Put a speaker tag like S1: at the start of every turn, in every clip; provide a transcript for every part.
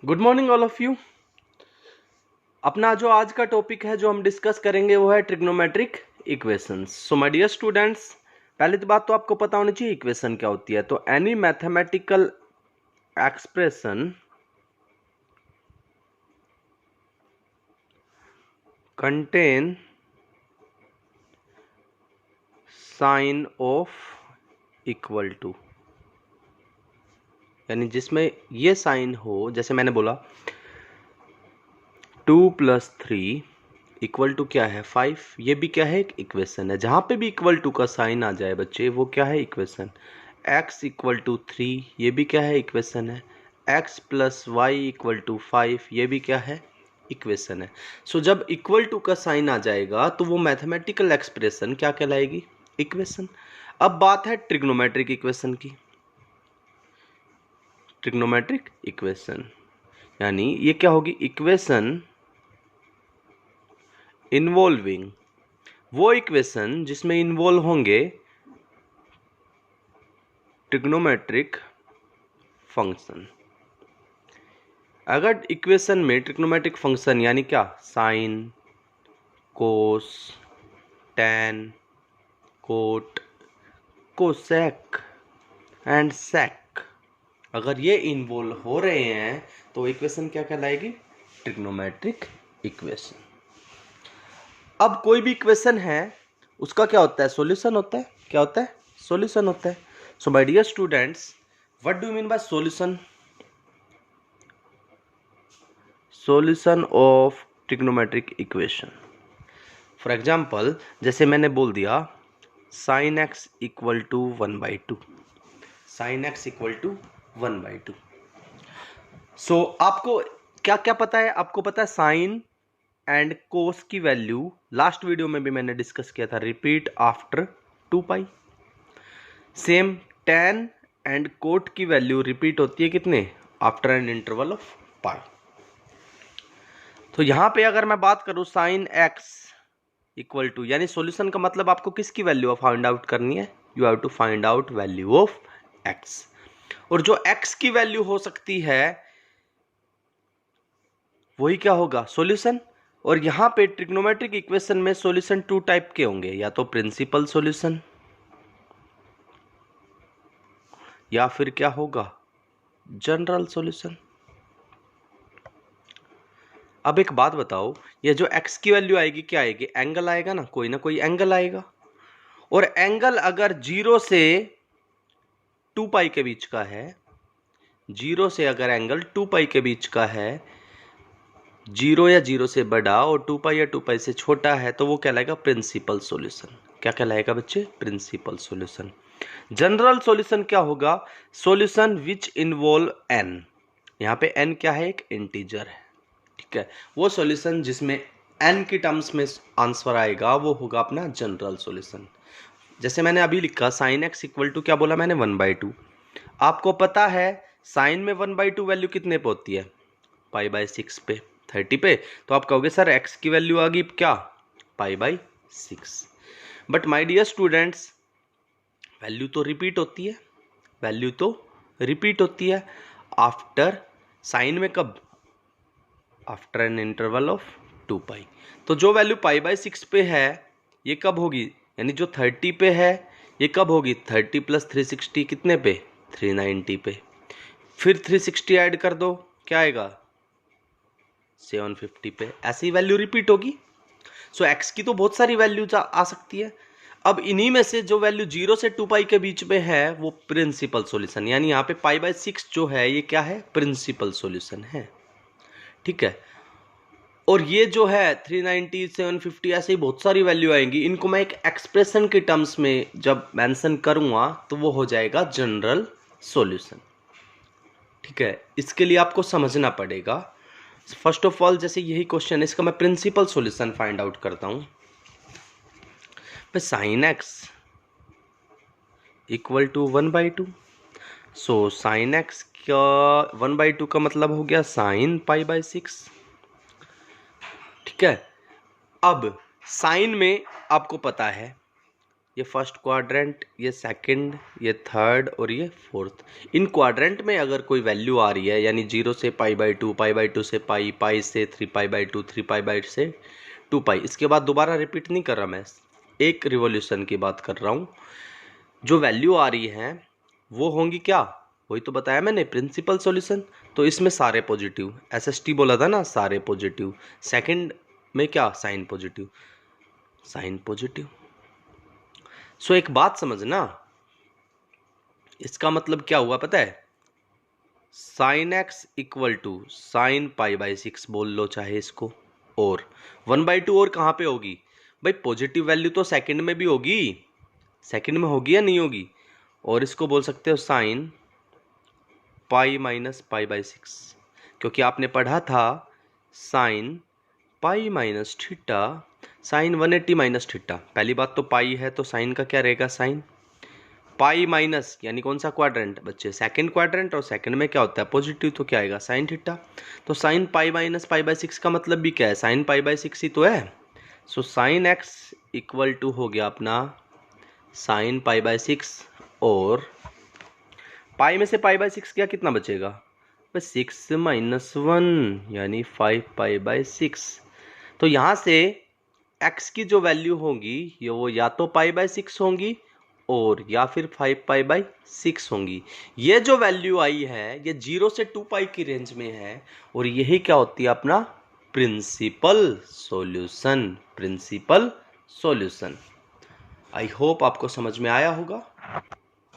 S1: Good morning all of you. अपना जो आज का टॉपिक है जो हम डिस्कस करेंगे वो है trigonometric equations. So my dear students, पहली तो बात तो आपको पता होनी चाहिए इक्वेशन क्या होती है। तो any mathematical expression contain sine of equal to, यानी जिसमें ये साइन हो, जैसे मैंने बोला 2 + 3 इक्वल टू क्या है 5, ये भी क्या है एक इक्वेशन है। जहां पे भी इक्वल टू का साइन आ जाए बच्चे वो क्या है इक्वेशन। x = 3 ये भी क्या है इक्वेशन है। x + y = 5 ये भी क्या है इक्वेशन है। सो जब इक्वल टू का साइन आ जाएगा तो वो मैथमेटिकल एक्सप्रेशन क्या कहलाएगी इक्वेशन। अब बात है ट्रिग्नोमेट्रिक इक्वेशन की। ट्रिग्नोमेट्रिक इक्वेशन यानी ये क्या होगी इक्वेशन इन्वॉल्विंग, वो इक्वेशन जिसमें इन्वॉल्व होंगे ट्रिग्नोमेट्रिक फंक्शन। अगर इक्वेशन में ट्रिग्नोमेट्रिक फंक्शन यानी क्या sine, cos, tan, cot, cosec and sec अगर ये इन्वॉल्व हो रहे हैं तो इक्वेशन क्या कहलाएगी ट्रिग्नोमेट्रिक इक्वेशन। अब कोई भी इक्वेशन है उसका क्या होता है सॉल्यूशन होता है। क्या होता है सॉल्यूशन होता है। So my dear students, what do you mean by solution. Solution of trigonometric equation. For example जैसे मैंने बोल दिया sine x equal to 1/2, sine x equal to 1/2। So आपको क्या क्या पता है, आपको पता है साइन एंड कोस की वैल्यू लास्ट वीडियो में भी मैंने डिस्कस किया था, repeat after 2π। Same tan and cot की वैल्यू रिपीट होती है कितने after an interval of pi. तो यहां पे अगर मैं बात करूं साइन एक्स इक्वल टू, यानी सॉल्यूशन का मतलब आपको किसकी वैल्यू फाइंड आउट करनी है, you have to find out value of x. और जो एक्स की वैल्यू हो सकती है वही क्या होगा सॉल्यूशन। और यहां पे ट्रिग्नोमेट्रिक इक्वेशन में सॉल्यूशन 2 टाइप के होंगे, या तो प्रिंसिपल सॉल्यूशन या फिर क्या होगा जनरल सॉल्यूशन। अब एक बात बताओ, ये जो x की वैल्यू आएगी क्या आएगी, एंगल आएगा ना कोई एंगल आएगा। और एंगल अगर 0 से 2π के बीच का है, 0 से अगर एंगल 2π के बीच का है, 0 या 0 से बड़ा और 2π या 2π से छोटा है, तो वो कहलाएगा प्रिंसिपल सॉल्यूशन। क्या कहलाएगा बच्चे प्रिंसिपल सॉल्यूशन। जनरल सॉल्यूशन क्या होगा, सॉल्यूशन विच इन्वॉल्व n। यहाँ पे n क्या है एक इंटीजर है, ठीक है। वो सॉल्यूशन जिसमें n की टर्म्स में आंसर आएगा वो होगा अपना जनरल सॉल्यूशन। जैसे मैंने अभी लिखा साइन एक्स इक्वल टू क्या बोला मैंने 1/2। आपको पता है साइन में 1/2 वैल्यू कितने पे होती है π/6 पे 30 पे। तो आप कहोगे सर x की वैल्यू आ गई क्या π/6। But my dear students value तो रिपीट होती है, वैल्यू तो रिपीट होती है आफ्टर साइन में कब आफ्टर एन इंटरवल ऑफ 2π। तो जो वैल्यू π/6 पे है ये कब होगी, यानी जो 30 पे है ये कब होगी 30 + 360 कितने पे 390 पे। फिर 360 ऐड कर दो क्या आएगा 750 पे। ऐसी वैल्यू रिपीट होगी। सो x की तो बहुत सारी वैल्यूज आ सकती है। अब इन्हीं में से जो वैल्यू 0 से 2π के बीच में है वो प्रिंसिपल सॉल्यूशन, यानी यहाँ पे π/6 जो है ये क्या है प्रिंसिपल सॉल्यूशन है, ठीक है। और ये जो है 390 750 ऐसे ही बहुत सारी वैल्यू आएंगी, इनको मैं एक एक्सप्रेशन के टर्म्स में जब मेंशन करूंगा तो वो हो जाएगा जनरल सॉल्यूशन, ठीक है। इसके लिए आपको समझना पड़ेगा फर्स्ट ऑफ ऑल, जैसे यही क्वेश्चन है इसका मैं प्रिंसिपल सॉल्यूशन फाइंड आउट करता हूं। Sine x equal to 1/2। So sine x का 1/2 का मतलब हो गया साइन π/6, ठीक है। अब साइन में आपको पता है ये फर्स्ट क्वाड्रेंट, ये सेकंड, ये थर्ड और ये फोर्थ। इन क्वाड्रेंट में अगर कोई वैल्यू आ रही है, यानी 0 से π/2, π/2 से पाई से 3π/2, 3π से 2π, इसके बाद दोबारा रिपीट नहीं कर रहा मैं, एक रिवॉल्यूशन की बात कर रहा हूँ। जो वैल्यू आ रही है वो होंगी क्या, वही तो बताया मैंने, प्रिंसिपल सॉल्यूशन। तो इसमें सारे पॉजिटिव, SST बोला था ना, सारे पॉजिटिव। सेकंड में क्या, sine positive, sine positive. So एक बात समझना, इसका मतलब क्या हुआ पता है, sine x equal to sine π/6 बोल लो चाहे इसको, और 1/2 और कहाँ पे होगी भाई, पॉजिटिव वैल्यू तो सेकंड में भी होगी, सेकंड में होगी या नहीं होगी, और इसको बोल सकते हो साइन π-π/6, क्योंकि आपने पढ़ा था साइन π-θ साइन 180 - θ। पहली बात तो पाई है तो साइन का क्या रहेगा, साइन पाई माइनस, यानी कौन सा क्वाड्रेंट बच्चे, सेकंड क्वाड्रेंट, और सेकंड में क्या होता है पॉजिटिव, तो क्या आएगा साइन थीटा। तो साइन π-π/6 का मतलब भी क्या है, साइन π/6 ही तो है। So sine x equal to हो गया अपना साइन π/6, और पाई में से π/6 क्या, कितना बचेगा भाई, 6 - 1 यानी 5π/6। तो यहाँ से x की जो वैल्यू होंगी ये वो या तो π/6 होंगी और या फिर 5π/6 होंगी। ये जो वैल्यू आई है ये 0 से 2π की रेंज में है, और यही क्या होती है अपना principal solution, principal solution. I hope आपको समझ में आया होगा।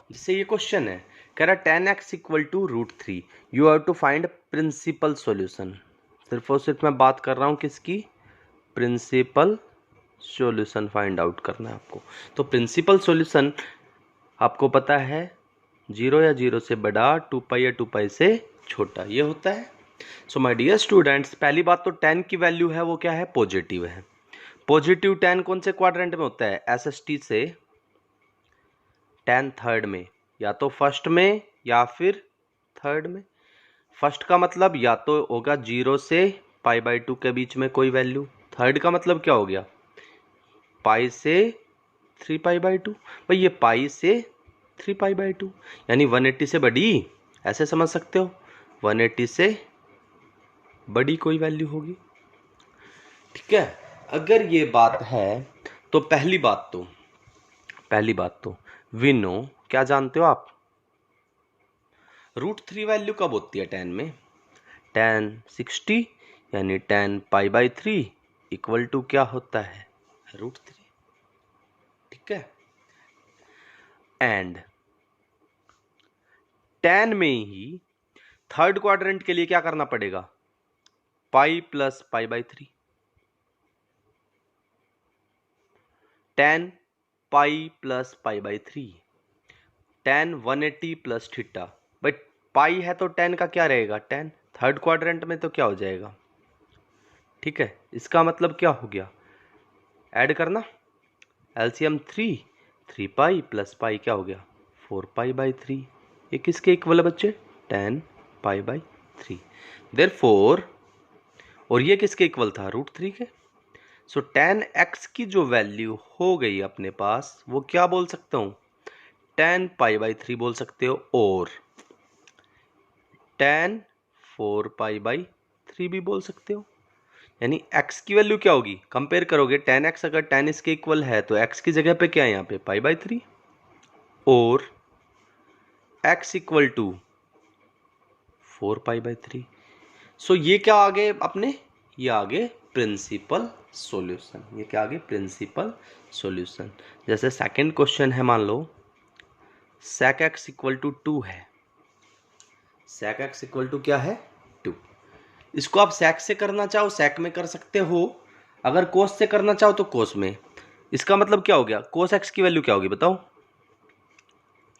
S1: जैसे ये क्वेश्चन है, कह रहा 10x equal to √3, you have to find principal solution. सिर्फ और सिर्फ मैं बात कर रहा हूँ किसकी, प्रिंसिपल सॉल्यूशन फाइंड आउट करना है आपको। तो प्रिंसिपल सॉल्यूशन आपको पता है 0 या 0 से बड़ा, 2π या 2π से छोटा, ये होता है। सो माय डियर स्टूडेंट्स, पहली बात तो 10 की वैल्यू है वो क्या है, पॉजिटिव है। पॉजिटिव 10 कौन से क्वाड्रेंट में होता है, SST से 10 थर्ड में, या तो फर्स्ट में या फिर थर्ड में। फर्स्ट का मतलब या तो होगा 0 से π/2 के बीच में कोई वैल्यू, थर्ड का मतलब क्या हो गया, पाई से 3π/2। भाई ये पाई से 3π/2 यानी 180 से बड़ी, ऐसे समझ सकते हो, 180 से बड़ी कोई वैल्यू होगी, ठीक है। अगर ये बात है तो पहली बात तो वी नो, क्या जानते हो आप, √3 वैल्यू कब होती है 10 में, 10 60 यानी 10 π/3 इक्वल टू क्या होता है, √3, ठीक है। एंड 10 में ही थर्ड क्वाड्रेंट के लिए क्या करना पड़ेगा, pi plus π/3, 10 pi plus π/3, 10 180 plus θ। But pi है तो 10 का क्या रहेगा, 10 थर्ड क्वाड्रेंट में तो क्या हो जाएगा, ठीक है। इसका मतलब क्या हो गया, ऐड करना, एलसीएम 3π प्लस पाई क्या हो गया 4π/3। ये किसके इक्वल है बच्चे, 10 π/3। देयरफॉर, और ये किसके इक्वल था, √3 के। सो 10x की जो वैल्यु हो गई अपने पास वो क्या बोल सकता हूं, 10 π/3 बोल सकते हो, और 10 4π/3 भी बोल सकते हो। यानी x की वैल्यू क्या होगी, कंपेयर करोगे 10x अगर 10 इसके इक्वल है तो x की जगह पे क्या है, यहाँ पे π/3, और x इक्वल टू 4π/3। सो ये क्या आ गए अपने, ये आ गए प्रिंसिपल सॉल्यूशन, ये क्या आ गए, प्रिंसिपल सॉल्यूशन। जैसे सेकंड क्वेश्चन है, मान लो sec x इक्वल टू 2 है, sec x इक्वल टू क्या है, 2। इसको आप sec से करना चाहो sec में कर सकते हो, अगर cos से करना चाहो तो cos में। इसका मतलब क्या हो गया, cos x की वैल्यू क्या होगी बताओ,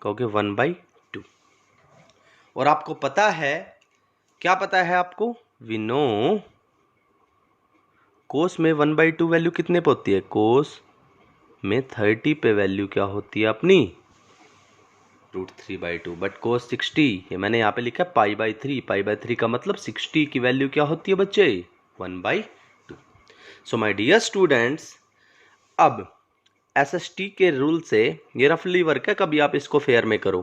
S1: कहोगे 1/2। और आपको पता है, क्या पता है आपको, वी नो cos में 1/2 वैल्यू कितने पे होती है, cos में 30 पे वैल्यू क्या होती है अपनी, √3/2। बट cos 60, ये मैंने यहाँ पे लिखा है π/3, π/3 का मतलब 60 की वैल्यू क्या होती है बच्चे, 1/2। सो माय डियर स्टूडेंट्स, अब एसएसटी के रूल से ये रफली वर्क है, कभी आप इसको फेयर में करो।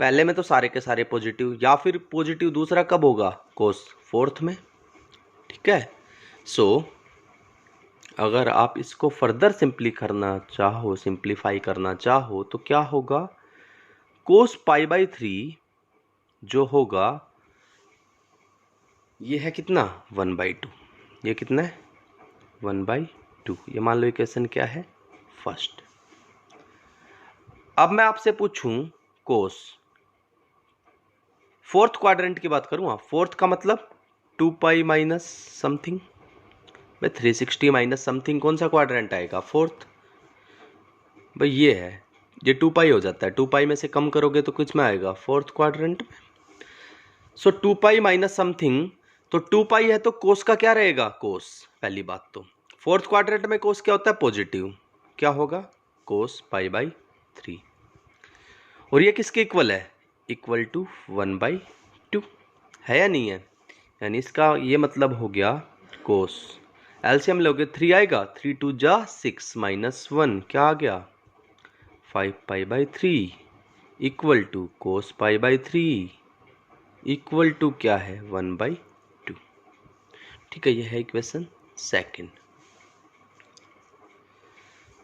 S1: पहले में तो सारे के सारे पॉजिटिव, या फिर पॉजिटिव दूसरा कब होगा, कोस फोर्थ में। ठीक है, सो अगर आप इसको फर्दर सिंप्लीफाई करना चाहो तो क्या होगा, कोस पाई बाई 3 जो होगा ये है कितना 1/2, ये कितना है 1/2। ये मान लो इक्वेशन क्या है, फर्स्ट। अब मैं आपसे पूछूं कोस फोर्थ क्वाड्रेंट की बात करूं, फोर्थ का मतलब 2 pi minus something, 360 minus something कौन सा क्वाड्रेंट आएगा, फोर्थ। भाई ये है, ये 2 पाई हो जाता है, 2 पाई में से कम करोगे तो कुछ में आएगा, फोर्थ क्वाड्रेंट में। सो 2 पाई माइनस समथिंग, तो 2 पाई है तो कोस का क्या रहेगा, कोस। पहली बात तो फोर्थ क्वाड्रेंट में कोस क्या होता है, पॉजिटिव, क्या होगा कोस पाई बाई 3। और ये किसके इक्वल है, इक्वल टू 1/2 है या नहीं है, यानी इसका ये मतलब हो गया कोस, एलसीएम लोगे 3 आएगा, 3 2 जा 6 माइनस 1 क्या आ गया 5 pi by 3 equal to cos pi by 3 equal to क्या है 1/2। ठीक है, ये है equation second.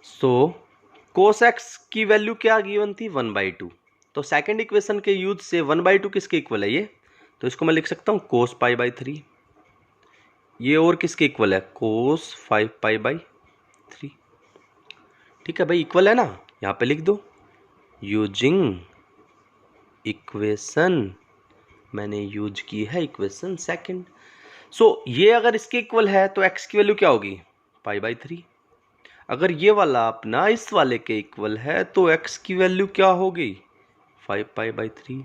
S1: So cos x की वैल्यू क्या गिवन थी 1/2, तो सेकंड इक्वेशन के यूज से 1/2 किसके इक्वल है ये, तो इसको मैं लिख सकता हूं कोस पाई बाई 3। ये और किसके इक्वल है, कोस 5 पाई बाई 3। ठीक है भाई, इक्वल है ना, यहां पे लिख दो यूजिंग इक्वेशन, मैंने यूज की है इक्वेशन सेकंड। सो ये अगर इसके इक्वल है तो एक्स की वैल्यू क्या होगी पाई बाई 3। अगर ये वाला अपना इस वाले के इक्वल है तो एक्स की वैल्यू क्या होगी 5 पाई बाई 3।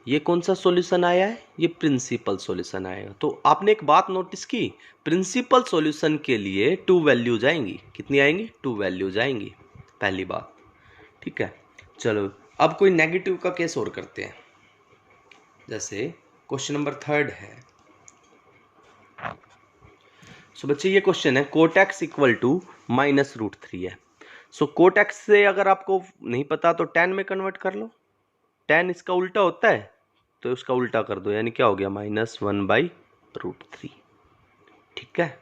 S1: ये कौन सा सॉल्यूशन आया है, ये प्रिंसिपल सॉल्यूशन आएगा। तो आपने एक बात नोटिस की, प्रिंसिपल सॉल्यूशन के लिए 2 वैल्यूज आएंगी, कितनी आएंगी 2 वैल्यूज आएंगी, पहली बात। ठीक है, चलो अब कोई नेगेटिव का केस और करते हैं, जैसे क्वेश्चन नंबर 3 है। सो बच्चे ये क्वेश्चन है कोट एक्स इक्वल टू -√3 है। सो कोट एक्स से अगर आपको नहीं पता तो tan में कन्वर्ट कर लो, tan इसका उल्टा होता है तो उसका उल्टा कर दो, यानी क्या हो गया -1/√3। ठीक है,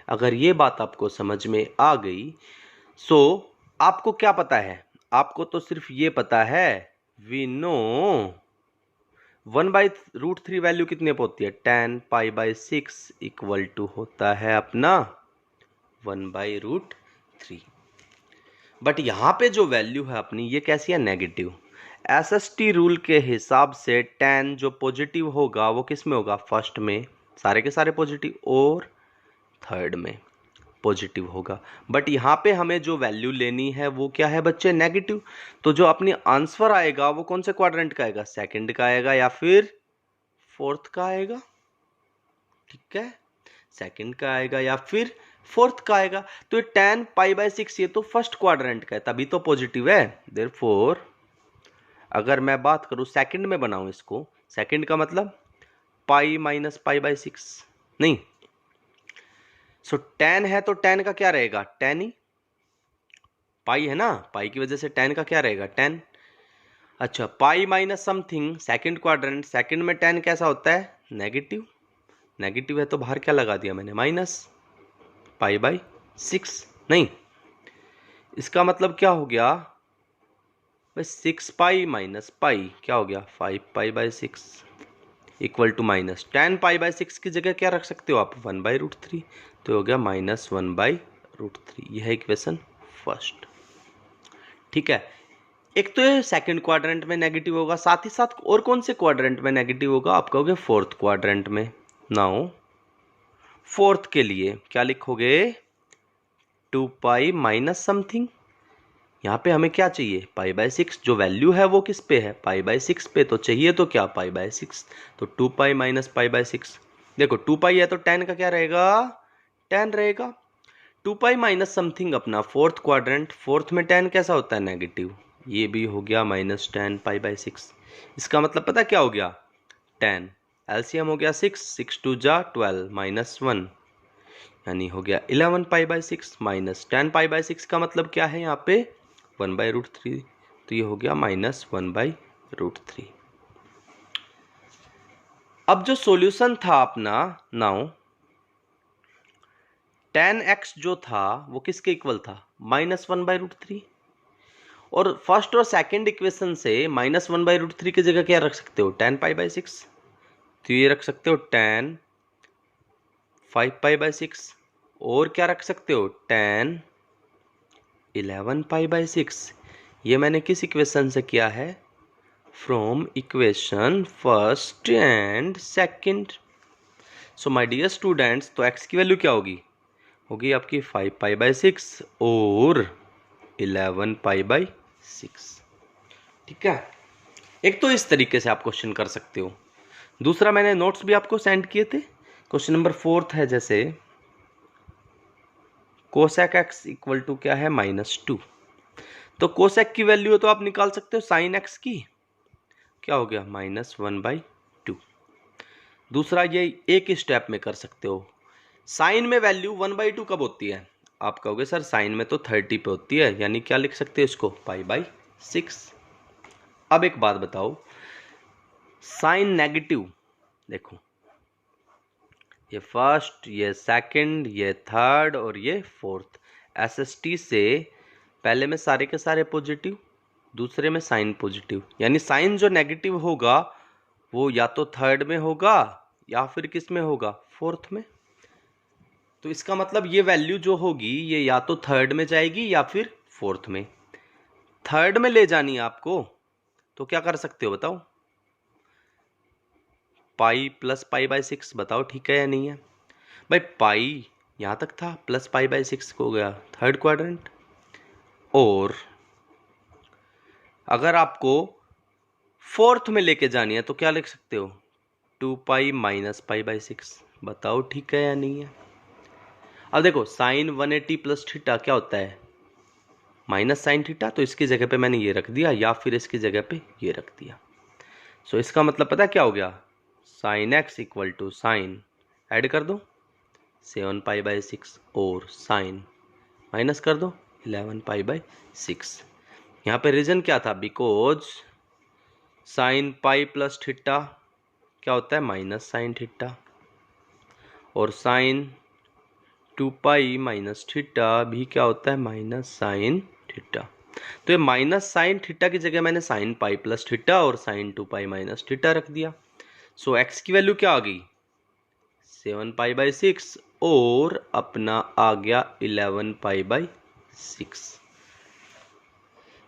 S1: अगर ये बात आपको समझ में आ गई, सो आपको क्या पता है, आपको तो सिर्फ ये पता है वी नो 1/√3 वैल्यू कितने पे होती है, tan pi by 6 equal to होता है अपना 1/√3। बट यहां पे जो वैल्यू है अपनी ये कैसी है, नेगेटिव। एसएसटी रूल के हिसाब से tan जो पॉजिटिव होगा वो किस में होगा, फर्स्ट में सारे के सारे पॉजिटिव, और थर्ड में पॉजिटिव होगा। बट यहाँ पे हमें जो वैल्यू लेनी है वो क्या है बच्चे, नेगेटिव। तो जो अपनी आंसर आएगा वो कौन से क्वाड्रेंट का आएगा, सेकंड का आएगा या फिर फोर्थ का आएगा। ठीक है, सेकंड का आएगा या फिर फोर्थ का आएगा। तो ये tan पाई बाई 6 ये तो फर्स्ट क्वाड्रेंट का है, तभी तो पॉजिटिव है। देयरफॉर अगर मैं बात करूं सेकंड में बनाऊं इसको, सेकंड का मतलब पाई माइनस पाई बाई 6 नहीं। सो tan है तो tan का क्या रहेगा, tan ही, पाई है ना, पाई की वजह से tan का क्या रहेगा, tan। अच्छा, pi minus something second quadrant, second में tan कैसा होता है, नेगेटिव। नेगेटिव है तो बाहर क्या लगा दिया मैंने, माइनस पाई बाई 6 नहीं। इसका मतलब क्या हो गया भाई, 6 पाई माइनस पाई क्या हो गया 5 pi by 6 equal to minus tan pi by 6 की जगह क्या रख सकते हो आप 1/√3, तो हो गया -1/√3। यह है इक्वेशन फर्स्ट। ठीक है, एक तो ये सेकंड क्वाड्रेंट में नेगेटिव होगा, साथ ही साथ और कौन से क्वाड्रेंट में नेगेटिव होगा, आप कहोगे फोर्थ क्वाड्रेंट में। नाउ फोर्थ के लिए क्या लिखोगे, 2 पाई माइनस समथिंग, यहाँ पे हमें क्या चाहिए पाई बाई 6, जो वैल्यू है वो किस पे है पाई बाई 6 पे, तो चाहिए तो क्या पाई बाई 6, तो 2 पाई माइनस पाई बाई 6। देखो 2 पाई है तो tan का क्या रहेगा, tan रहेगा। 2 पाई माइनस समथिंग अपना फोर्थ क्वाड्रेंट, फोर्थ में tan कैसा होता है, नेगेटिव, ये भी हो गया -tan पाई बाई 6। इसका मतलब पता क्या हो गया, tan एलसीएम हो गया 6 2 जा 12 -1, यानी हो गया 11 पाई बाई 6 माइनस 10 पाई बाई 6 का मतलब क्या है यहाँ पे 1/√3, तो ये हो गया -1/√3। अब जो सॉल्यूशन था अपना नाउ 10x जो था वो किसके इक्वल था -1/√3, और फर्स्ट और सेकंड इक्वेशन से -1/√3 की जगह क्या रख सकते हो 10 पाई बाई 6, तो ये रख सकते हो 10 5 पाई बाई 6, और क्या रख सकते हो 10 11 पाई बाई 6। ये मैंने किस इक्वेशन से किया है from equation first and second. So my dear students, तो x की वैल्यू क्या होगी आपकी 5 पाई बाई 6 और 11 पाई बाई 6। ठीक है, एक तो इस तरीके से आप क्वेश्चन कर सकते हो। दूसरा मैंने नोट्स भी आपको सेंड किए थे। क्वेश्चन नंबर 4 है, जैसे कोसेक x इक्वल टू क्या है -2, तो कोसेक की वैल्यू तो आप निकाल सकते हो साइन x की, क्या हो गया -1/2। दूसरा ये एक ही स्टेप में कर सकते हो। साइन में वैल्यू 1/2 कब होती है, आप कहोगे सर साइन में तो 30 पे होती है, यानी क्या लिख सकते हो इसको π/6। अब एक बात बताओ, साइन नेगेटिव, देखो ये फर्स्ट, ये सेकंड, ये थर्ड और ये फोर्थ, SST से पहले में सारे के सारे पॉजिटिव, दूसरे में साइन पॉजिटिव, यानी साइन जो नेगेटिव होगा वो या तो थर्ड में होगा या फिर किस में होगा फोर्थ में। तो इसका मतलब ये वैल्यू जो होगी ये या तो थर्ड में जाएगी या फिर फोर्थ में। थर्ड में ले जानी है आपको, तो क्या कर सकते हो बताओ, पाई प्लस π/6, बताओ ठीक है या नहीं है भाई। पाई यहां तक था, प्लस π/6 हो गया थर्ड क्वाड्रेंट, और अगर आपको फोर्थ में लेके जानी है तो क्या लिख सकते हो 2π - π/6, बताओ ठीक है या नहीं है। अब देखो साइन 180 प्लस थीटा क्या होता है माइनस साइन थीटा, तो इसकी जगह पे मैंने ये रख दिया या फिर इसकी जगह पे ये रख दिया। सो इसका मतलब पता क्या हो गया, sine x equal to sine, add कर दो 7 π/6 और साइन माइनस कर दो 11 π/6। यहाँ पे रीजन क्या था, because sine pi plus theta क्या होता है माइनस साइन थीटा, और साइन 2π माइनस थीटा भी क्या होता है माइनस साइन थीटा। तो ये माइनस साइन थीटा की जगह मैंने साइन पाई प्लस थीटा और साइन 2π माइनस थीटा रख दिया। सो x की वैल्यू क्या आ गई 7 π/6 और अपना आ गया 11 π/6।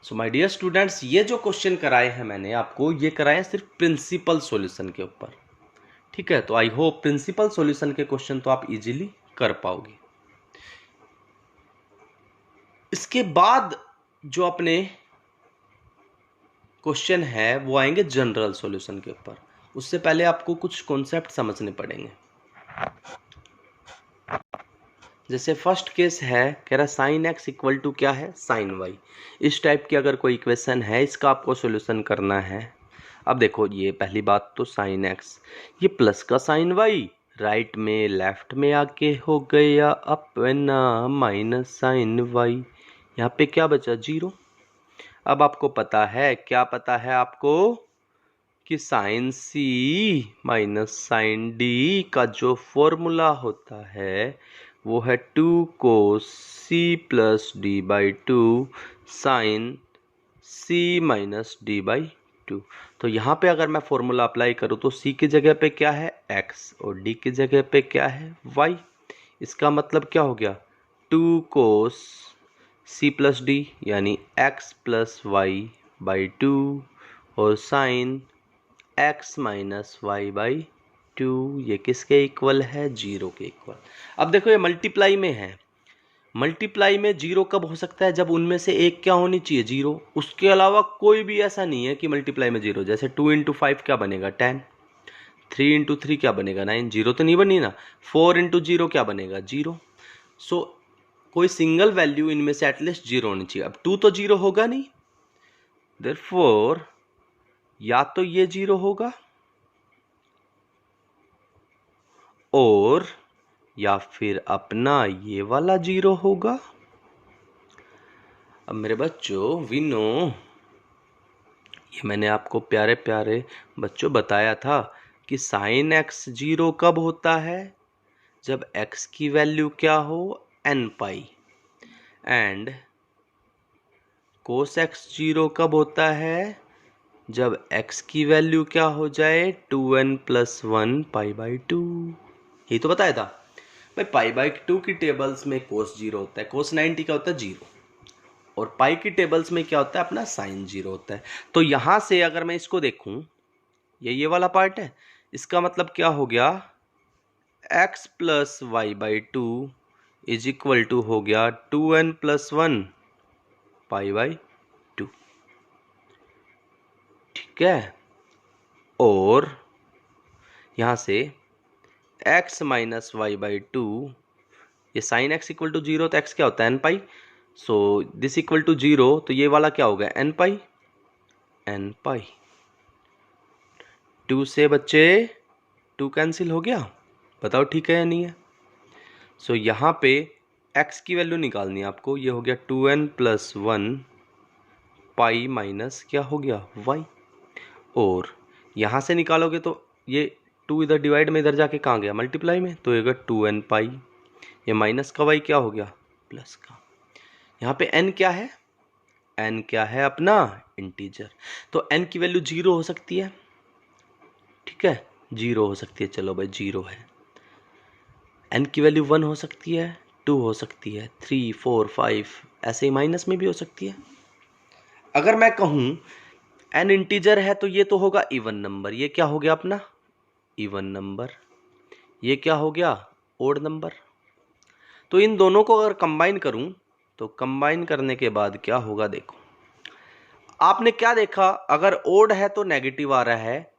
S1: सो माय डियर स्टूडेंट्स, ये जो क्वेश्चन कराए हैं मैंने आपको, ये कराए हैं सिर्फ प्रिंसिपल सॉल्यूशन के ऊपर। ठीक है, तो आई होप प्रिंसिपल सॉल्यूशन के क्वेश्चन तो आप इजीली कर पाओगे। इसके बाद जो अपने क्वेश्चन है वो आएंगे जनरल सॉल्यूशन के ऊपर। उससे पहले आपको कुछ कॉन्सेप्ट समझने पड़ेंगे। जैसे फर्स्ट केस है, कह रहा साइन x इक्वल टू क्या है साइन y। इस टाइप की अगर कोई इक्वेशन है, इसका आपको सॉल्यूशन करना है। अब देखो, ये पहली बात तो साइन x, ये प्लस का साइन y राइट में लेफ्ट में आके हो गया अप ना माइनस साइन y, यहाँ पे क्या बचा 0। अब आपको पता है, क्या पता है आपको कि sine c minus sine d का जो फॉर्मूला होता है वो है 2 cos c plus d by 2 sine c minus d by 2। तो यहाँ पे अगर मैं फॉर्मूला अप्लाई करूँ तो c की जगह पे क्या है x और d की जगह पे क्या है y। इसका मतलब क्या हो गया 2 cos c प्लस डी यानी x प्लस वाई बाई 2 और sine x minus y by 2, ये किसके इक्वल है 0 के इक्वल। अब देखो ये मल्टीप्लाई में है, मल्टीप्लाई में 0 कब हो सकता है जब उनमें से एक क्या होनी चाहिए 0, उसके अलावा कोई भी ऐसा नहीं है कि मल्टीप्लाई में 0। जैसे 2 × 5 क्या बनेगा 10, 3 × 3 क्या बनेगा 9, 0 तो नहीं बनी ना। 4 × 0 क्या बनेगा 0। सो कोई सिंगल वैल्यू इनमें से एटलीस्ट 0 होनी चाहिए। अब 2 तो 0 होगा नहीं, देयरफॉर या तो ये 0 होगा और या फिर अपना ये वाला 0 होगा। अब मेरे बच्चों विनो, ये मैंने आपको प्यारे प्यारे बच्चों बताया था कि साइन एक्स 0 कब होता है, जब x की वैल्यू क्या हो n pi, and cos x 0 कब होता है, जब x की वैल्यू क्या हो जाए 2n+1 π/2। यही तो बताया था भाई। π/2 की टेबल्स में कोस 0 होता है, कोस 90 का होता है 0, और पाई की टेबल्स में क्या होता है अपना साइन 0 होता है। तो यहां से अगर मैं इसको देखूं, ये वाला पार्ट है, इसका मतलब क्या हो गया, x+y/2 इज इक्वल टू हो गया 2n+1 π/2। ठीक है, और यहां से x - y/2, ये साइन x इक्वल टू 0, तो x क्या होता है n pi, so this equal to 0, तो ये वाला क्या हो गया n पाई। 2 से बच्चे 2 कैंसिल हो गया, बताओ ठीक है या नहीं है। सो यहाँ पे x की वैल्यू निकालनी है आपको, ये हो गया 2n+1 पाई माइनस क्या हो गया y, और यहाँ से निकालोगे तो ये 2 इधर डिवाइड में, इधर जाके कहाँ गया मल्टीप्लाई में, तो ये होगा 2n पाई, ये माइनस का y क्या हो गया प्लस का। यहाँ पे n क्या है, n क्या है अपना इंटीजर, तो n की वैल्यू 0 हो सकती है। ठीक है, 0 हो सकती है, चलो भाई 0 है। n की वैल्यू 1 हो सकती है, 2 हो सकती है, 3 4 5, ऐसे ही माइनस में भी हो सकती है। अगर मैं कहूं n इंटीजर है तो ये तो होगा इवन नंबर, ये क्या हो गया अपना इवन नंबर, ये क्या हो गया ओड नंबर। तो इन दोनों को अगर कंबाइन करूं, तो कंबाइन करने के बाद क्या होगा, देखो आपने क्या देखा, अगर ओड है तो नेगेटिव आ रहा है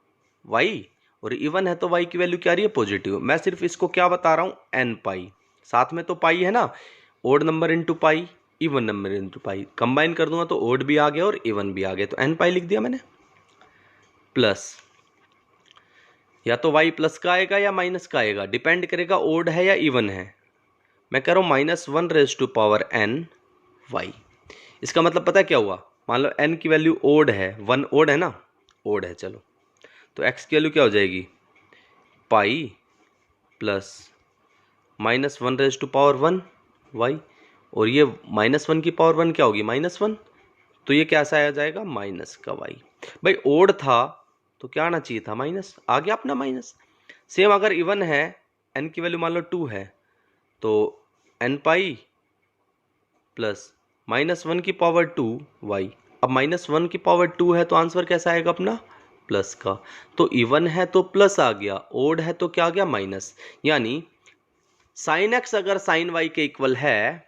S1: y, और इवन है तो y की वैल्यू क्या आ रही है पॉजिटिव। मैं सिर्फ इसको क्या बता रहा हूं n पाई, साथ में तो पाई है ना, odd number into pi, even number into pi, combine कर दूंगा तो ओड भी आ गया और इवन भी आ गया, तो n पाई लिख दिया मैंने। प्लस या तो y प्लस का आएगा या माइनस का आएगा, डिपेंड करेगा ओड है या इवन है। मैं कह रहा हूं -1⁻n y, इसका मतलब पता है क्या हुआ, मान लो n की वैल्यू ओड है, 1 ओड है ना, ओड है, चलो तो x की वैल्यू क्या हो जाएगी पाई प्लस -1⁻1 y, और ये -1 की पावर 1 क्या होगी -1, तो ये कैसा आ जाएगा माइनस का y। भाई ओड था तो क्या आना चाहिए था माइनस, आ गया अपना माइनस। सेम अगर इवन है, n की वैल्यू मान लो 2 है, तो n पाई प्लस -1 की पावर 2 y। अब -1 की पावर 2 है तो आंसर कैसा आएगा अपना प्लस का, तो इवन है तो प्लस आ गया, ओड है तो क्या आ गया माइनस। यानी साइन x अगर साइन y के इक्वल है,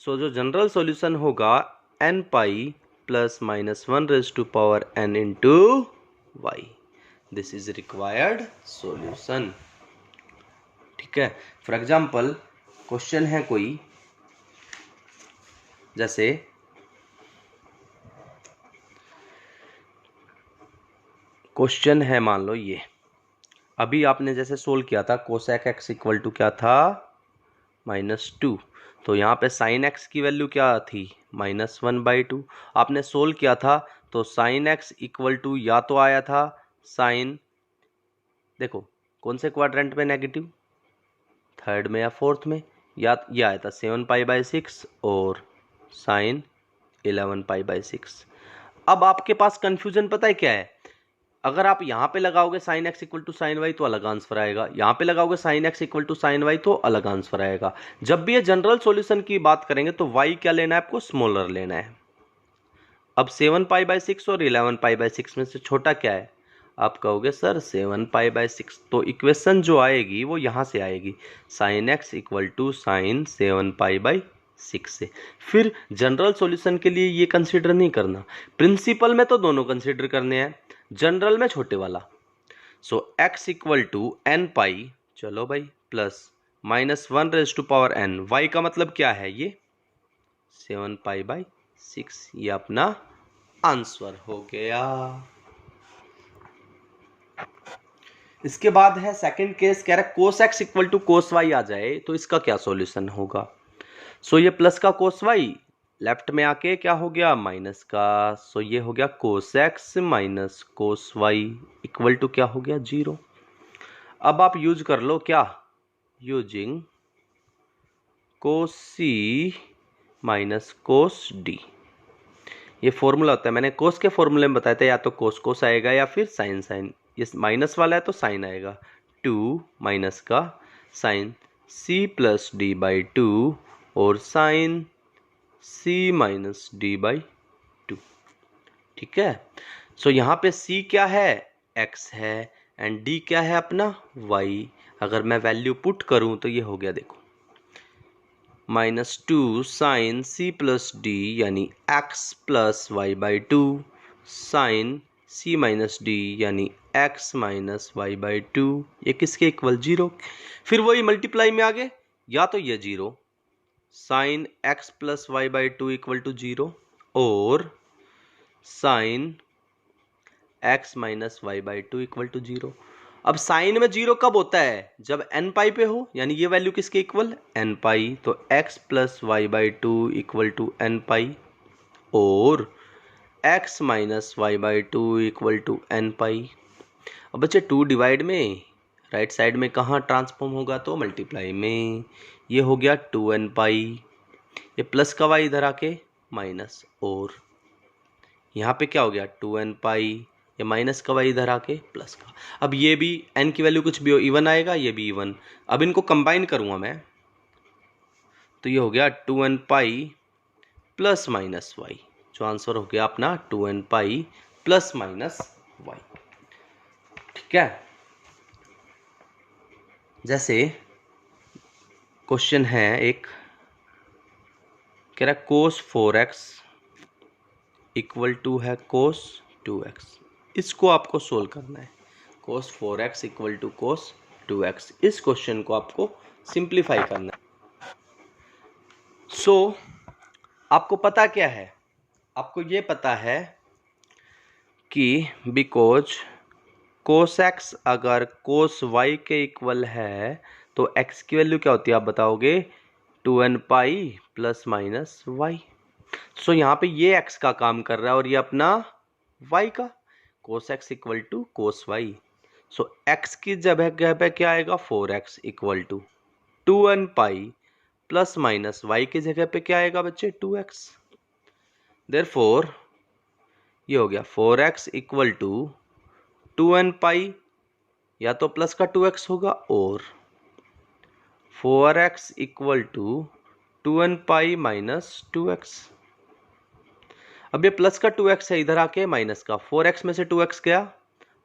S1: सो जो जनरल सॉल्यूशन होगा n pi plus -1⁻n into y, this is required solution. ठीक है, फॉर एग्जाम्पल क्वेश्चन है कोई, जैसे क्वेश्चन है मान लो ये, अभी आपने जैसे सोल्व किया था कोसेक x इक्वल टू क्या था -2, तो यहाँ पे साइन x की वैल्यू क्या थी -1/2, आपने सोल्व किया था तो साइन x इक्वल टू या तो आया था साइन, देखो कौन से क्वाड्रेंट में नेगेटिव, थर्ड में या फोर्थ में, या ये आया था 7π/6 और साइन 11π/6। अब आपके पास कंफ्यूजन पता है क्या है, अगर आप यहां पे लगाओगे sine x equal to sine y तो अलग आंसर आएगा, यहां पे लगाओगे sine x equal to sine y तो अलग आंसर आएगा। जब भी ये जनरल सॉल्यूशन की बात करेंगे तो वाई क्या लेना है आपको, स्मॉलर लेना है। अब 7π/6 और 11π/6 में से छोटा क्या है, आप कहोगे सर 7π/6, तो इक्वेशन जो आएगी वो यहां से आएगी, sine x equal to sine 7π/6 से। फिर जनरल सॉल्यूशन के लिए ये कंसिडर नहीं करना, प्रिंसिपल में तो दोनों कंसिडर करने हैं, जनरल में छोटे वाला। सो x इक्वल टू n पाई, चलो भाई प्लस -1⁻n, y का मतलब क्या है ये 7π/6, ये अपना आंसर हो गया। इसके बाद है सेकंड केस, कह रहा है cos x equal to cos y आ जाए तो इसका क्या सॉल्यूशन होगा। सो ये प्लस का कोस वाई लेफ्ट में आके क्या हो गया माइनस का, सो ये हो गया cos x minus cos y equal to क्या हो गया 0। अब आप यूज कर लो क्या, यूजिंग कोस सी माइनस कोस डी। ये फॉर्मूला होता है, मैंने कोस के फॉर्मूले में बताया था, या तो कोस कोस आएगा या फिर साइन साइन। ये माइनस वाला है तो साइन आएगा, 2 माइनस का sine c plus d by 2 और sine c minus d by 2। ठीक है, सो यहाँ पे सी क्या है, एक्स है, एंड डी क्या है अपना वाई। अगर मैं वैल्यू पुट करूं तो ये हो गया देखो -2 साइन सी प्लस डी यानी x plus y by 2 sine c minus d यानी एक्स माइनस वाई बाई 2, ये किसके इक्वल 0। फिर वही मल्टीप्लाई में आगे, या तो ये 0 sine x plus y by 2 equal to 0 और sine x minus y by 2 equal to 0। अब साइन में 0 कब होता है, जब एन पाई पे हो, यानी ये वैल्यू किसके इक्वल एन पाई, तो x plus y by 2 equal to n pi और x minus y by 2 equal to n pi. अब बच्चे 2 डिवाइड में राइट साइड में कहाँ ट्रांसफॉर्म होगा, तो मल्टीप्लाई में, ये हो गया 2n पाई, ये प्लस का y इधर आके माइनस, और यहाँ पे क्या हो गया 2n पाई, ये माइनस का y इधर आके प्लस का। अब ये भी n की वैल्यू कुछ भी हो इवन आएगा, ये भी इवन। अब इनको कंबाइन करूंगा मैं तो ये हो गया 2n pi plus minus y, जो आंसर हो गया अपना 2n pi plus minus y। ठीक है, जैसे क्वेश्चन है एक, कह रहा कोस 4x इक्वल टू है कोस 2x, इसको आपको सोल्व करना है। कोस 4x equal to cos 2x, इस क्वेश्चन को आपको सिंप्लीफाई करना है। सो आपको पता क्या है, आपको ये पता है कि बिकॉज कोस x अगर कोस y के इक्वल है तो x की वैल्यू क्या होती है आप बताओगे 2n pi plus minus y. So यहाँ पे ये x का काम कर रहा है और ये अपना y का, cos x equal to cos y. So x की जगह पे क्या आएगा 4x equal to 2n pi plus minus y की जगह पे क्या आएगा बच्चे 2x। देयरफॉर ये हो गया 4x इक्वल टू 2n पाई, या तो प्लस का 2x होगा, और 4x equal to 2n pi minus 2x। अब ये प्लस का 2x है, इधर आके माइनस का 4x में से 2x गया,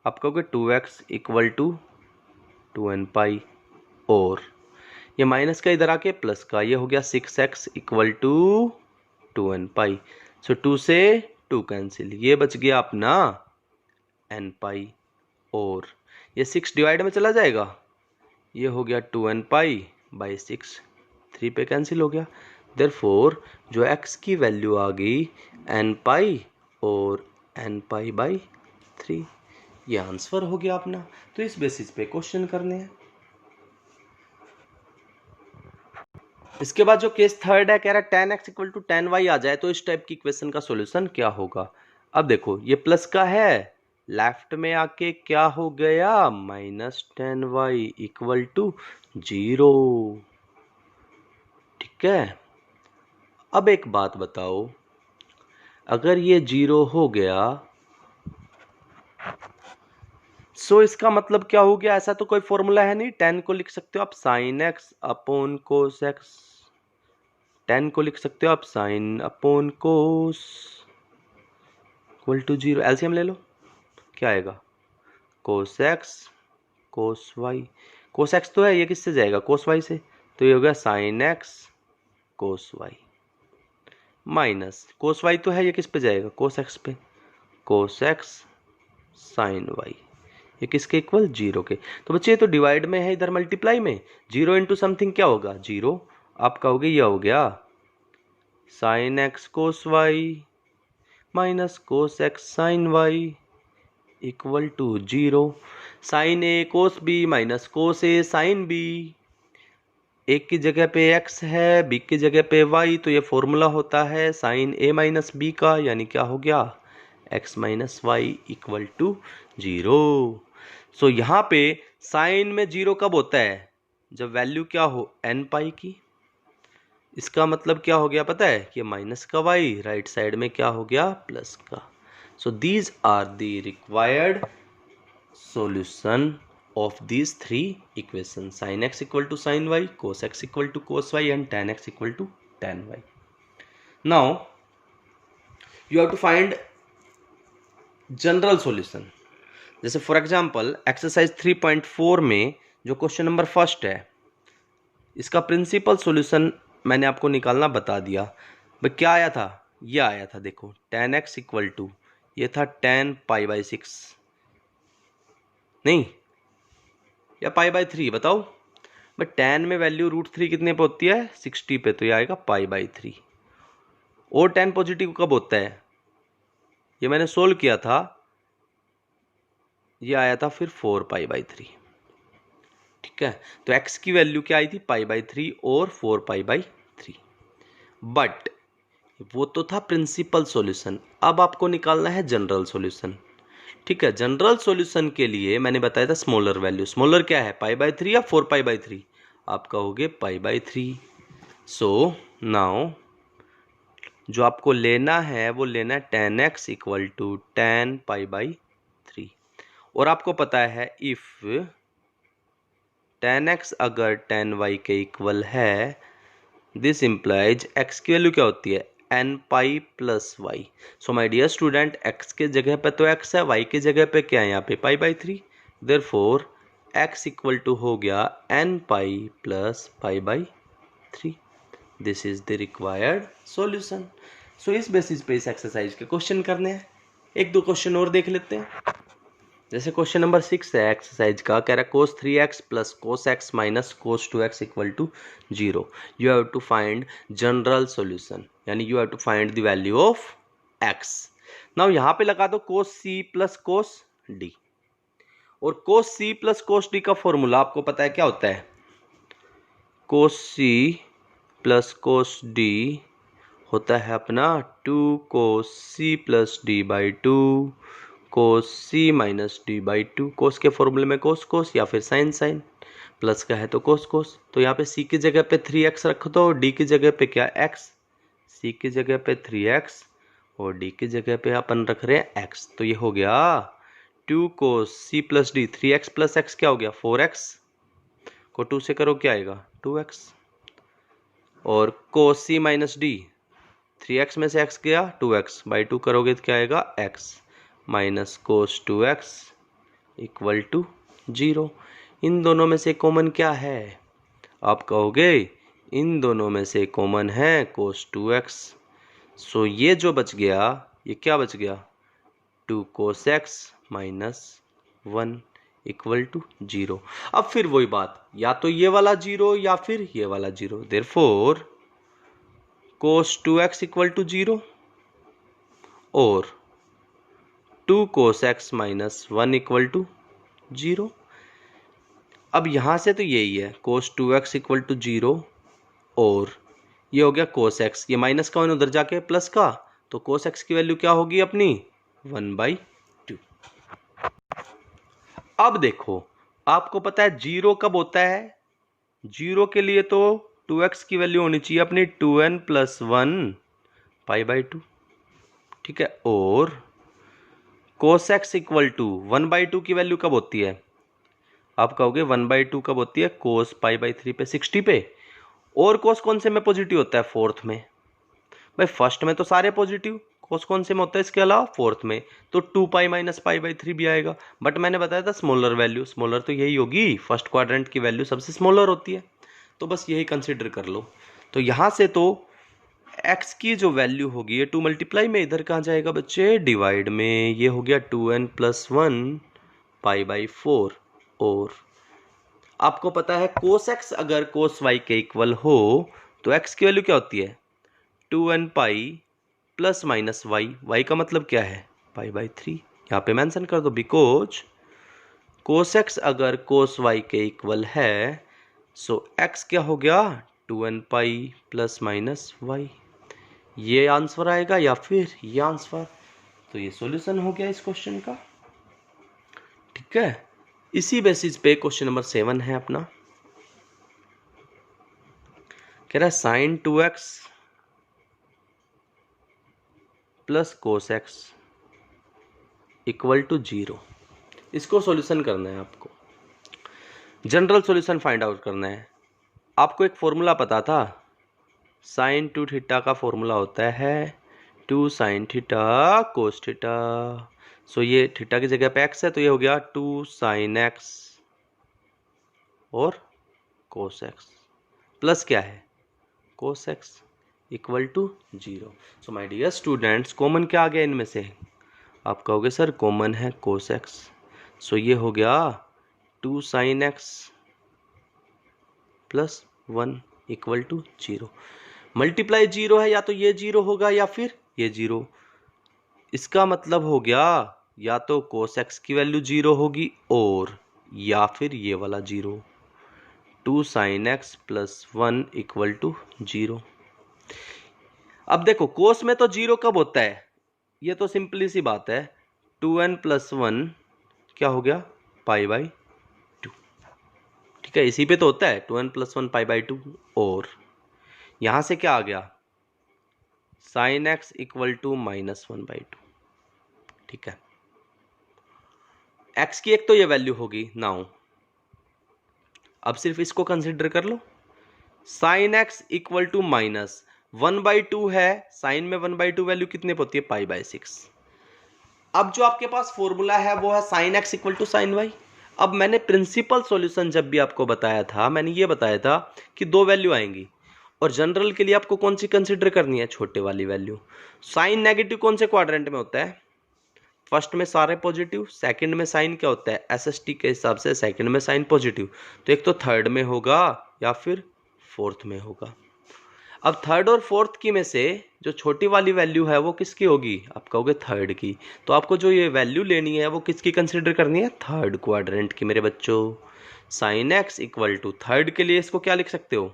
S1: आप कहोगे 2x इक्वल टू 2n पाई, और ये माइनस का इधर आके प्लस का, ये हो गया 6x इक्वल टू 2n पाई। सो 2 से 2 कैंसिल, ये बच गया अपना n पाई, और ये 6 डिवाइड में चला जाएगा, ये हो गया 2n पाई बाई 6, 3 पे कैंसिल हो गया। देयरफॉर जो x की वैल्यू आ गई n पाई और n पाई बाई 3, ये आंसर हो गया अपना। तो इस बेसिस पे क्वेश्चन करने हैं। इसके बाद जो केस थर्ड है, कह रहा है tan x equal to tan y आ जाए तो इस टाइप की इक्वेशन का सॉल्यूशन क्या होगा। अब देखो ये प्लस का है, लेफ्ट में आके क्या हो गया -10y इक्वल टू 0। ठीक है, अब एक बात बताओ, अगर ये 0 हो गया सो इसका मतलब क्या हो गया, ऐसा तो कोई फॉर्मूला है नहीं। 10 को लिख सकते हो आप sine x upon cos x, 10 को लिख सकते हो आप sine upon cos equal to 0, LCM ले लो, क्या आएगा cos x cos y, cos x तो है, ये किससे जाएगा कोस वाई से, तो ये हो गया sine x cos y minus cos Y तो है, ये किस पे जाएगा कोस एक्स पे, कोस एक्स साइन वाई, ये किसके इक्वल 0 के। तो बच्चे ये तो डिवाइड में है, इधर मल्टीप्लाई में, 0 इंटू समथिंग क्या होगा 0, आप कहोगे ये हो गया sine x cos y minus cos x sine y equal to 0। Sine a cos b minus cos a sine b. एक की जगह पे x है, b की जगह पे y, तो ये फॉर्मूला होता है साइन a माइनस बी का, यानी क्या हो गया x minus y equal to 0। So यहाँ पे साइन में 0 कब होता है, जब वैल्यू क्या हो n पाई की। इसका मतलब क्या हो गया पता है कि माइनस का y, राइट साइड में क्या हो गया प्लस का। So these are the required solution of these three equations: sin x equal to sin y, cos x equal to cos y, and tan x equal to tan y. Now you have to find general solution. जैसे for example exercise 3.4 में जो question number first है, इसका principal solution मैंने आपको निकालना बता दिया। भाई क्या आया था, ये आया था, देखो tan x इक्वल टू, ये था tan पाई बाई 6, नहीं या पाई बाई 3, बताओ। बट tan में वैल्यू √3 कितने पे होती है 60 पे, तो ये आएगा पाई बाई 3। और tan पॉजिटिव कब होता है, ये मैंने सोल्व किया था, ये आया था फिर 4 पाई बाई 3। ठीक है, तो x की वैल्यू क्या आई थी पाई बाई 3 और 4 पाई बाई 3। बट वो तो था प्रिंसिपल सॉल्यूशन, अब आपको निकालना है जनरल सॉल्यूशन। ठीक है, जनरल सॉल्यूशन के लिए मैंने बताया था स्मॉलर वैल्यू। स्मॉलर क्या है पाई बाई 3 या 4 पाई बाई 3, आप कहोगे पाई बाई 3। सो नाउ जो आपको लेना है वो लेना है tan x equal to tan pi by 3। और आपको पता है इफ tan x अगर tan y के इक्वल है, दिस इंप्लाइज x की वैल्यू क्या होती है n pi plus y. So my dear student, x के जगह पे तो x है, y की जगह पे क्या है यहाँ पे pi by 3। Therefore x equal to हो गया n pi plus pi by 3। This is the required solution. So इस बेसिस पे इस एक्सरसाइज के क्वेश्चन करने हैं। एक दो क्वेश्चन और देख लेते हैं। जैसे क्वेश्चन नंबर 6 है एक्सरसाइज का, कह रहा है cos 3x plus cos x minus cos 2x equal to 0। You have to find general solution, यानी you have to find the value of x। Now यहाँ पे लगा दो cos c plus cos d, और cos c plus cos d का formula आपको पता है क्या होता है, cos c plus cos d होता है अपना 2 cos c plus d by 2 cos c minus d by 2। cos के फॉर्मूले में cos cos या फिर sin sin, प्लस का है तो cos cos। तो यहाँ पे c की जगह पे 3x रख दो, d की जगह पे क्या x, c की जगह पे 3x और d की जगह पे अपन रख रहे हैं x। तो ये हो गया 2 cos c plus d, 3x plus x क्या हो गया 4x, को 2 से करो क्या आएगा 2x, और cos c minus d, 3x में से x गया 2x बाई 2 करोगे तो क्या आएगा x minus cos 2x equal to 0। इन दोनों में से कॉमन क्या है, आप कहोगे इन दोनों में से कॉमन है cos 2x। सो ये जो बच गया, ये क्या बच गया 2 cos x minus 1 equal to 0। अब फिर वही बात, या तो ये वाला 0 या फिर ये वाला 0। Therefore cos 2x equal to 0 और 2 cos x minus 1 equal to 0। अब यहां से तो यही है cos 2x इक्वल टू 0 और ये हो गया cos x, ये माइनस का 1 उधर जाके प्लस का, तो cos x की वैल्यू क्या होगी अपनी 1/2। अब देखो आपको पता है 0 कब होता है, 0 के लिए तो 2x की वैल्यू होनी चाहिए अपनी 2n प्लस 1 पाई बाई 2। ठीक है, और cos x इक्वल टू 1/2 की वैल्यू कब होती है, आप कहोगे 1/2 कब होती है cos पाई बाई 3 पे 60 पे, और cos कौन से में पॉजिटिव होता है फोर्थ में, भाई फर्स्ट में तो सारे पॉजिटिव, cos कौन से में होता है इसके अलावा फोर्थ में, तो 2 पाई माइनस पाई बाई 3 भी आएगा। बट मैंने बताया था स्मॉलर वैल्यू, स्मॉलर तो यही होगी, फर्स्ट क्वाड्रेंट की वैल्यू सबसे स्मॉलर होती है, तो बस यही कंसिडर कर लो। तो यहां से तो x की जो वैल्यू होगी ये 2 मल्टीप्लाई में इधर कहाँ जाएगा बच्चे डिवाइड में, ये हो गया 2n प्लस 1 पाई बाई 4। और आपको पता है cos x अगर cos y के इक्वल हो तो x की वैल्यू क्या होती है 2n pi plus minus y, y का मतलब क्या है पाई बाई 3, यहाँ पे मेंशन कर दो, बिकॉज कोस एक्स अगर कोस वाई के इक्वल है, सो एक्स क्या हो गया 2n pi plus minus y. ये आंसर आएगा या फिर ये आंसर। तो ये सॉल्यूशन हो गया इस क्वेश्चन का। ठीक है, इसी बेसिस पे क्वेश्चन नंबर 7 है अपना। कह रहा है sine 2x plus cos x equal to 0। इसको सॉल्यूशन करना है आपको, जनरल सॉल्यूशन फाइंड आउट करना है। आपको एक फॉर्मूला पता था, साइन 2 थीटा का फॉर्मूला होता है 2 साइन थीटा कोस थीटा। सो ये थीटा की जगह पे x है, तो ये हो गया 2 साइन x और कोस x प्लस क्या है cos x equal to 0। So my dear students, common क्या आ गया इनमें से? आप कहोगे सर कॉमन है कोस x। सो ये हो गया 2 sine x plus 1 equal to 0। Multiply 0 है, या तो ये 0 होगा या फिर ये 0। इसका मतलब हो गया या तो कोस एक्स की वैल्यू 0 होगी और या फिर ये वाला 0, 2 sine x plus 1 equal to 0। अब देखो कोस में तो 0 कब होता है, ये तो सिंपली सी बात है, 2n प्लस 1 क्या हो गया पाई बाई 2। ठीक है, इसी पे तो होता है 2n प्लस 1 पाई बाई 2। और यहां से क्या आ गया sine x equal to minus 1 by 2। ठीक है, x की एक तो ये वैल्यू होगी नाउ। अब सिर्फ इसको कंसिडर कर लो, sine x equal to minus 1 by 2 है, साइन में 1 बाई 2 वैल्यू कितने होती है पाई बाई 6। अब जो आपके पास फॉर्मूला है वो है sine x equal to sine y. अब मैंने प्रिंसिपल सॉल्यूशन जब भी आपको बताया था, मैंने ये बताया था कि दो वैल्यू आएंगी और जनरल के लिए आपको कौन सी कंसिडर करनी है, छोटे वाली वैल्यू। साइन नेगेटिव कौन से क्वाड्रेंट में होता है, फर्स्ट में सारे पॉजिटिव, सेकंड में साइन क्या होता है एसएसटी के हिसाब से सेकंड में साइन पॉजिटिव। तो एक तो थर्ड में होगा या फिर फोर्थ में होगा। अब थर्ड और फोर्थ की में से जो छोटी वाली वैल्यू है वो किसकी होगी, आप कहोगे थर्ड की। तो आपको जो ये वैल्यू लेनी है वो किसकी कंसिडर करनी है, थर्ड क्वाड्रेंट की मेरे बच्चों। Sine x equal to third के लिए इसको क्या लिख सकते हो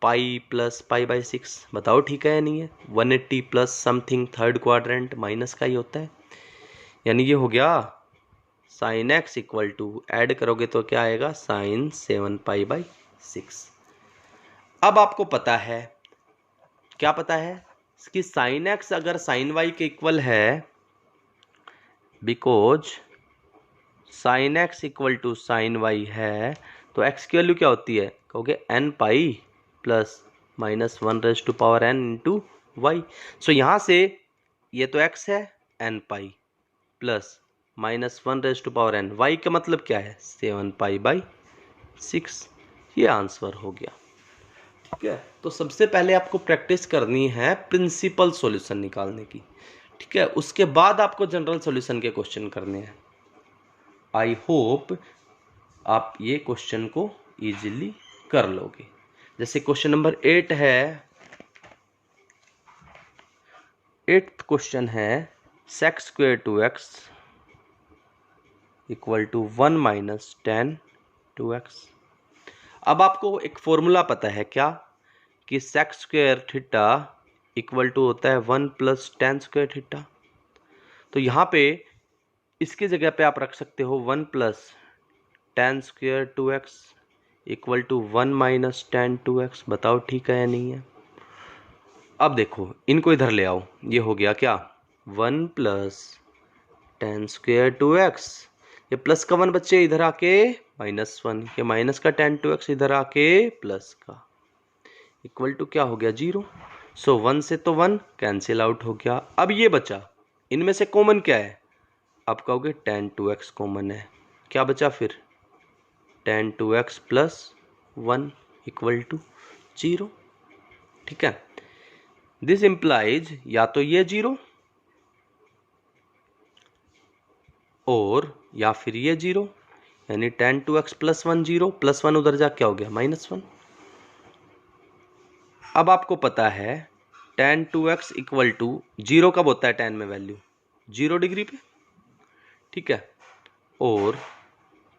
S1: पाई प्लस पाई बाई 6। बताओ ठीक है या नहीं है। 180 प्लस समथिंग थर्ड क्वाड्रेंट माइनस का ही होता है, यानी ये हो गया sine x equal to add करोगे तो क्या आएगा साइन 7 पाई बाई 6। अब आपको पता है, क्या पता है कि साइन एक्स अगर साइन वाई के इक्वल है, because sine x equal to sine y है, तो एक्स की वैल्यू क्या होती है, कहोगे n pi plus minus 1 raise to power n into y. So यहां से ये तो x है n pi plus minus 1 raise to power n, y का मतलब क्या है 7 पाई बाई 6। ये आंसर हो गया। ठीक है, तो सबसे पहले आपको प्रैक्टिस करनी है प्रिंसिपल सॉल्यूशन निकालने की। ठीक है, उसके बाद आपको जनरल सॉल्यूशन के क्वेश्चन करने हैं। आई होप आप ये क्वेश्चन को इजीली कर लोगे। जैसे क्वेश्चन नंबर 8 है, 8th क्वेश्चन है sec square 2x equal to 1 minus 10 2x। अब आपको एक फॉर्मूला पता है क्या, कि sec square theta equal to होता है 1 प्लस टेन स्क्वेयर थीटा। तो यहाँ पे इसकी जगह पे आप रख सकते हो 1 plus tan square 2x equal to 1 minus tan 2x। बताओ ठीक है या नहीं है। अब देखो इनको इधर ले आओ, ये हो गया क्या 1 प्लस टेन स्क्वेयर 2x, ये प्लस का 1 बच्चे इधर आके माइनस 1, ये माइनस का टेन 2x इधर आके प्लस का, इक्वल टू क्या हो गया 0। सो 1 से तो 1 कैंसिल आउट हो गया। अब ये बचा, इनमें से कॉमन क्या है, आप कहोगे टेन 2x कॉमन है, क्या बचा फिर ten 2x plus 1 equal to 0। ठीक है, दिस इंप्लाइज या तो ये 0 और या फिर ये 0, यानी टेन 2x प्लस 1 0 प्लस 1 उधर जा क्या हो गया माइनस 1। अब आपको पता है टेन 2x इक्वल टू 0 कब होता है टेन में वैल्यू 0 डिग्री पे। ठीक है, और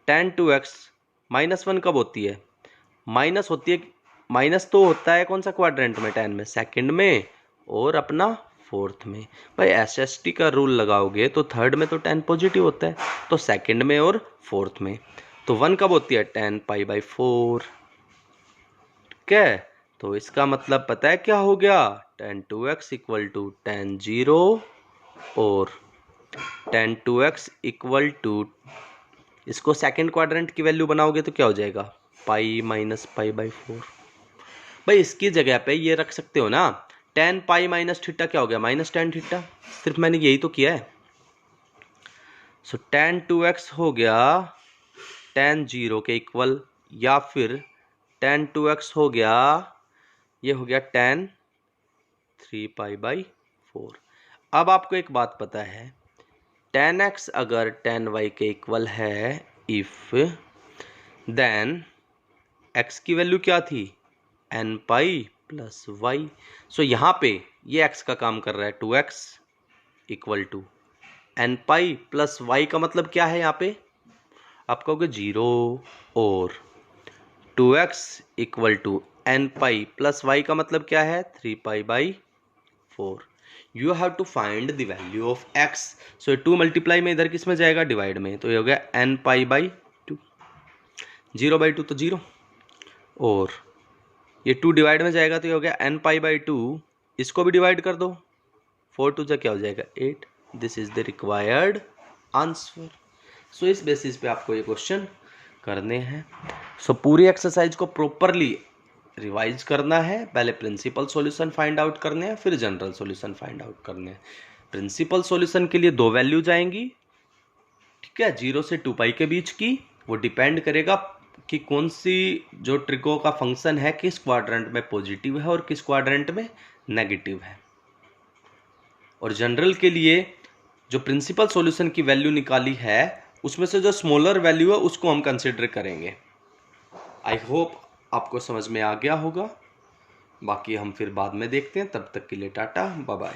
S1: tan 2x -1 कब होती है? माइनस होती है, माइनस तो होता है कौन सा क्वाड्रेंट में? tan में, सेकंड में और अपना फोर्थ में। भाई SST का रूल लगाओगे तो थर्ड में तो tan पॉजिटिव होता है, तो सेकंड में और फोर्थ में। तो 1 कब होती है? tan π/4। ठीक है, तो इसका मतलब पता है क्या हो गया? tan 2x equal to tan 0 और tan 2x इक्वल टू, इसको सेकंड क्वाड्रेंट की वैल्यू बनाओगे तो क्या हो जाएगा? Pi minus π/4। भाई इसकी जगह पे ये रख सकते हो ना, tan पाई माइनस थीटा क्या हो गया? Minus tan theta. सिर्फ मैंने यही तो किया है। सो tan 2x हो गया tan 0 के इक्वल, या फिर tan 2x हो गया, ये हो गया tan 3π/4। अब आपको एक बात पता है, tan x अगर tan y के इक्वल है, इफ देन x की वैल्यू क्या थी? nπ plus y. सो यहां पे ये x का काम कर रहा है, 2x equal to nπ plus Y का मतलब क्या है? यहाँ पे आप कहोगे 0, और 2x equal to nπ plus Y का मतलब क्या है? 3π/4। You have to find the value of x। So 2 multiply में इधर किस में जाएगा? डिवाइड में। तो ये हो गया nπ/2। 0/2 तो 0, और ये 2 डिवाइड में जाएगा तो ये हो गया nπ/2। इसको भी डिवाइड कर दो, 4 2 जा क्या हो जाएगा? 8। This is the required answer. So इस बेसिस पे आपको ये क्वेश्चन करने हैं। सो पूरी एक्सरसाइज को प्रॉपरली रिवाइज करना है। पहले प्रिंसिपल सॉल्यूशन फाइंड आउट करने हैं, फिर जनरल सॉल्यूशन फाइंड आउट करने हैं। प्रिंसिपल सॉल्यूशन के लिए 2 वैल्यू जाएंगी, ठीक है, 0 से 2π के बीच की। वो डिपेंड करेगा कि कौन सी जो ट्रिको का फंक्शन है किस क्वाड्रेंट में पॉजिटिव है और किस क्वाड्रेंट में नेगेटिव है। और जनरल के लिए जो प्रिंसिपल सॉल्यूशन की वैल्यू निकाली है, उसमें से जो स्मॉलर वैल्यू है उसको हम कंसिडर करेंगे। आई होप आपको समझ में आ गया होगा। बाकी हम फिर बाद में देखते हैं। तब तक के लिए टाटा, बाय बाय।